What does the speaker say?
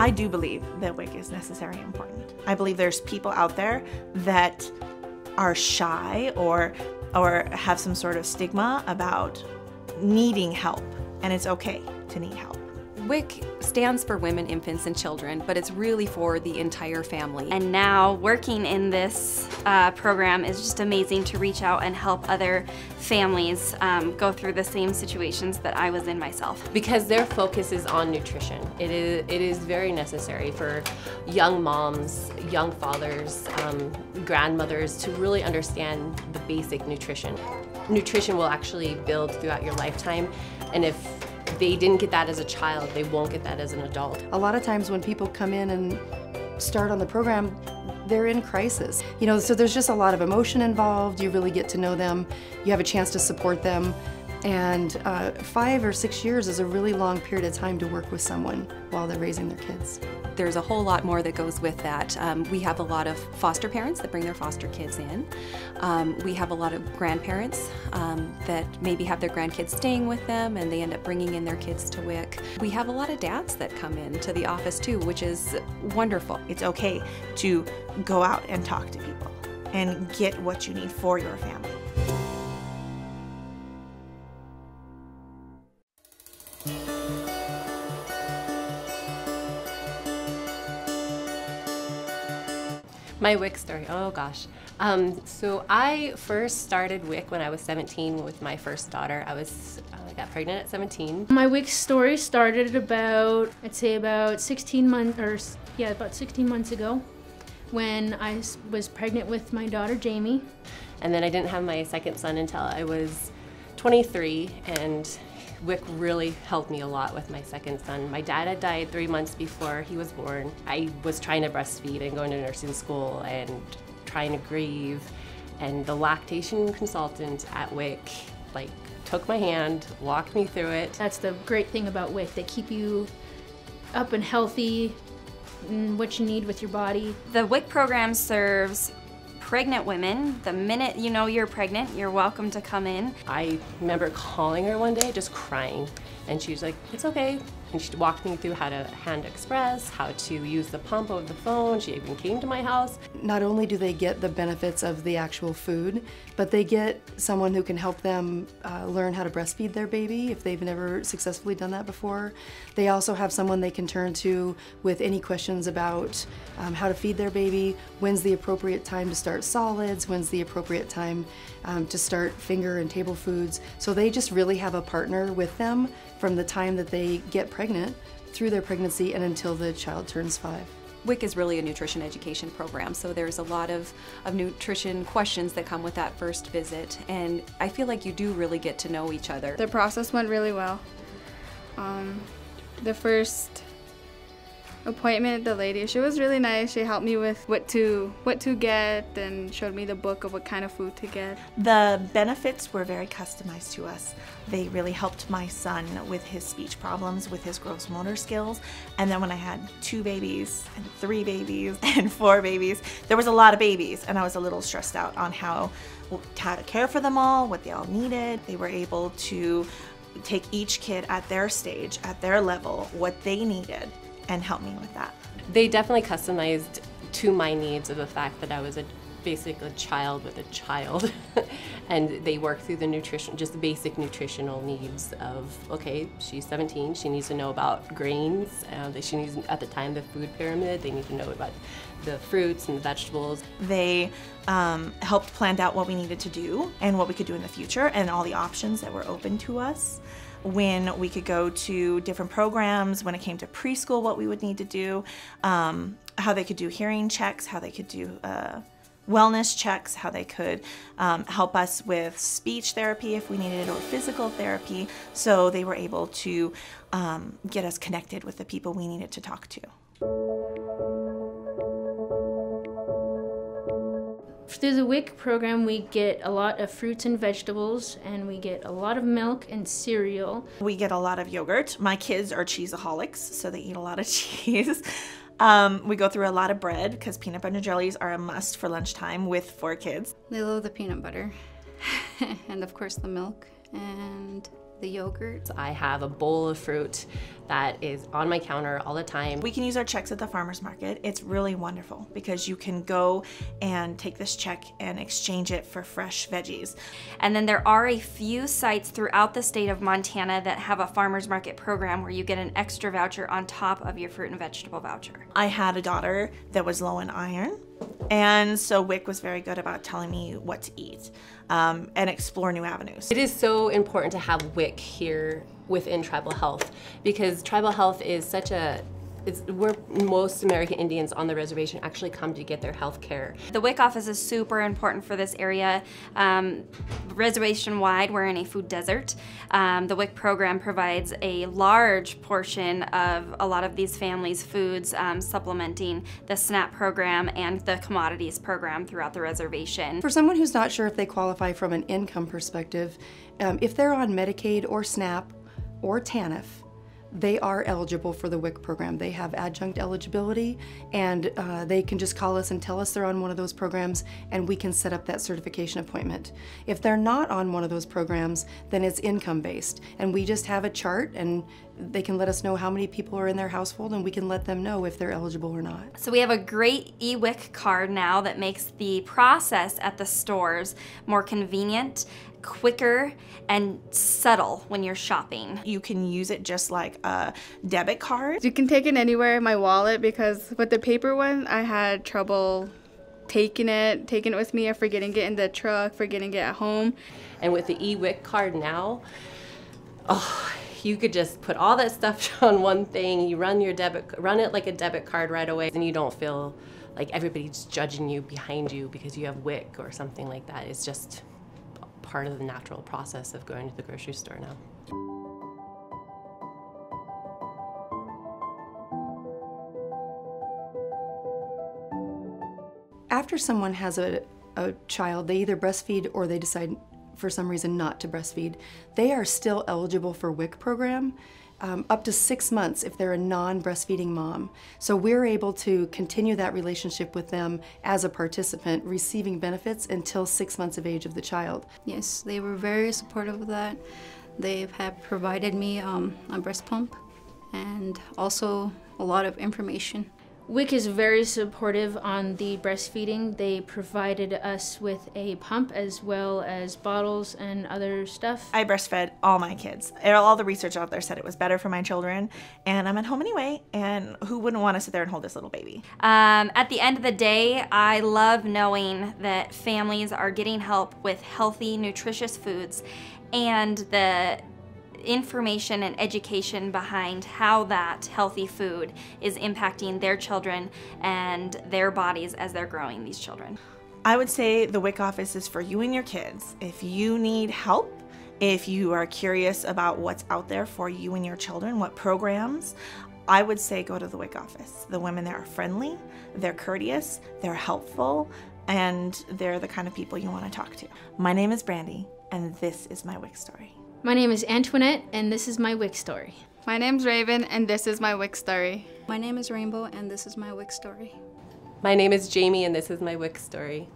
I do believe that WIC is necessary and important. I believe there's people out there that are shy or have some sort of stigma about needing help, and it's okay to need help. WIC stands for Women, Infants, and Children, but it's really for the entire family. And now working in this program is just amazing to reach out and help other families go through the same situations that I was in myself. Because their focus is on nutrition. It is very necessary for young moms, young fathers, grandmothers to really understand the basic nutrition. Nutrition will actually build throughout your lifetime, and if they didn't get that as a child, they won't get that as an adult. A lot of times when people come in and start on the program, they're in crisis. You know, so there's just a lot of emotion involved. You really get to know them. You have a chance to support them. And 5 or 6 years is a really long period of time to work with someone while they're raising their kids. There's a whole lot more that goes with that. We have a lot of foster parents that bring their foster kids in. We have a lot of grandparents that maybe have their grandkids staying with them and they end up bringing in their kids to WIC. We have a lot of dads that come into the office too, which is wonderful. It's okay to go out and talk to people and get what you need for your family. My WIC story, oh gosh. So I first started WIC when I was 17 with my first daughter. I got pregnant at 17. My WIC story started about, I'd say about 16 months ago when I was pregnant with my daughter Jamie. And then I didn't have my second son until I was 23, and WIC really helped me a lot with my second son. My dad had died 3 months before he was born. I was trying to breastfeed and going to nursing school and trying to grieve, and the lactation consultant at WIC took my hand, walked me through it. That's the great thing about WIC. They keep you up and healthy and what you need with your body. The WIC program serves pregnant women. The minute you know you're pregnant, you're welcome to come in. I remember calling her one day, just crying, and she was like, "It's okay." And she walked me through how to hand express, how to use the pump over the phone. She even came to my house. Not only do they get the benefits of the actual food, but they get someone who can help them learn how to breastfeed their baby if they've never successfully done that before. They also have someone they can turn to with any questions about how to feed their baby, when's the appropriate time to start solids, when's the appropriate time to start finger and table foods. So they just really have a partner with them from the time that they get pregnant through their pregnancy and until the child turns 5. WIC is really a nutrition education program, so there's a lot of nutrition questions that come with that first visit, and I feel like you do really get to know each other. The process went really well. The first appointment, the lady, she was really nice. She helped me with what to get and showed me the book of what kind of food to get. The benefits were very customized to us. They really helped my son with his speech problems, with his gross motor skills. And then when I had 2 babies and 3 babies and 4 babies, there was a lot of babies, and I was a little stressed out on how to care for them all, what they all needed. They were able to take each kid at their stage, at their level, what they needed, and help me with that. They definitely customized to my needs of the fact that I was basically a child with a child. And they worked through the nutrition, just the basic nutritional needs of, okay, she's 17, she needs to know about grains, she needs, at the time, the food pyramid, they need to know about the fruits and the vegetables. They helped plan out what we needed to do and what we could do in the future and all the options that were open to us. When we could go to different programs, when it came to preschool, what we would need to do, how they could do hearing checks, how they could do wellness checks, how they could help us with speech therapy if we needed it, or physical therapy. So they were able to get us connected with the people we needed to talk to. Through the WIC program, we get a lot of fruits and vegetables, and we get a lot of milk and cereal. We get a lot of yogurt. My kids are cheeseaholics, so they eat a lot of cheese. We go through a lot of bread because peanut butter and jellies are a must for lunchtime with 4 kids. They love the peanut butter and of course the milk, and the yogurt. I have a bowl of fruit that is on my counter all the time. We can use our checks at the farmer's market. It's really wonderful because you can go and take this check and exchange it for fresh veggies. And then there are a few sites throughout the state of Montana that have a farmer's market program where you get an extra voucher on top of your fruit and vegetable voucher. I had a daughter that was low in iron, and so WIC was very good about telling me what to eat and explore new avenues. It is so important to have WIC here within tribal health, because tribal health is such a, it's where most American Indians on the reservation actually come to get their health care. The WIC office is super important for this area. Reservation-wide, we're in a food desert. The WIC program provides a large portion of a lot of these families' foods, supplementing the SNAP program and the commodities program throughout the reservation. For someone who's not sure if they qualify from an income perspective, if they're on Medicaid or SNAP or TANF, they are eligible for the WIC program. They have adjunct eligibility, and they can just call us and tell us they're on one of those programs, and we can set up that certification appointment. If they're not on one of those programs, then it's income-based, and we just have a chart, and they can let us know how many people are in their household, and we can let them know if they're eligible or not. So we have a great eWIC card now that makes the process at the stores more convenient, quicker, and subtle when you're shopping. You can use it just like a debit card. You can take it anywhere in my wallet, because with the paper one, I had trouble taking it with me, or forgetting it in the truck, forgetting it at home. And with the eWIC card now, you could just put all that stuff on one thing. You run it like a debit card right away, and you don't feel like everybody's judging you behind you because you have WIC or something like that. It's just part of the natural process of going to the grocery store now. After someone has a child, they either breastfeed or they decide for some reason not to breastfeed, they are still eligible for WIC program up to 6 months if they're a non-breastfeeding mom. So we're able to continue that relationship with them as a participant, receiving benefits until 6 months of age of the child. Yes, they were very supportive of that. They have provided me a breast pump and also a lot of information. WIC is very supportive on the breastfeeding. They provided us with a pump as well as bottles and other stuff. I breastfed all my kids. All the research out there said it was better for my children, and I'm at home anyway, and who wouldn't want to sit there and hold this little baby? At the end of the day, I love knowing that families are getting help with healthy, nutritious foods, and the information and education behind how that healthy food is impacting their children and their bodies as they're growing these children. I would say the WIC office is for you and your kids. If you need help, if you are curious about what's out there for you and your children, what programs, I would say go to the WIC office. The women there are friendly, they're courteous, they're helpful, and they're the kind of people you want to talk to. My name is Brandy, and this is my WIC story. My name is Antoinette, and this is my WIC story. My name's Raven, and this is my WIC story. My name is Rainbow, and this is my WIC story. My name is Jamie, and this is my WIC story.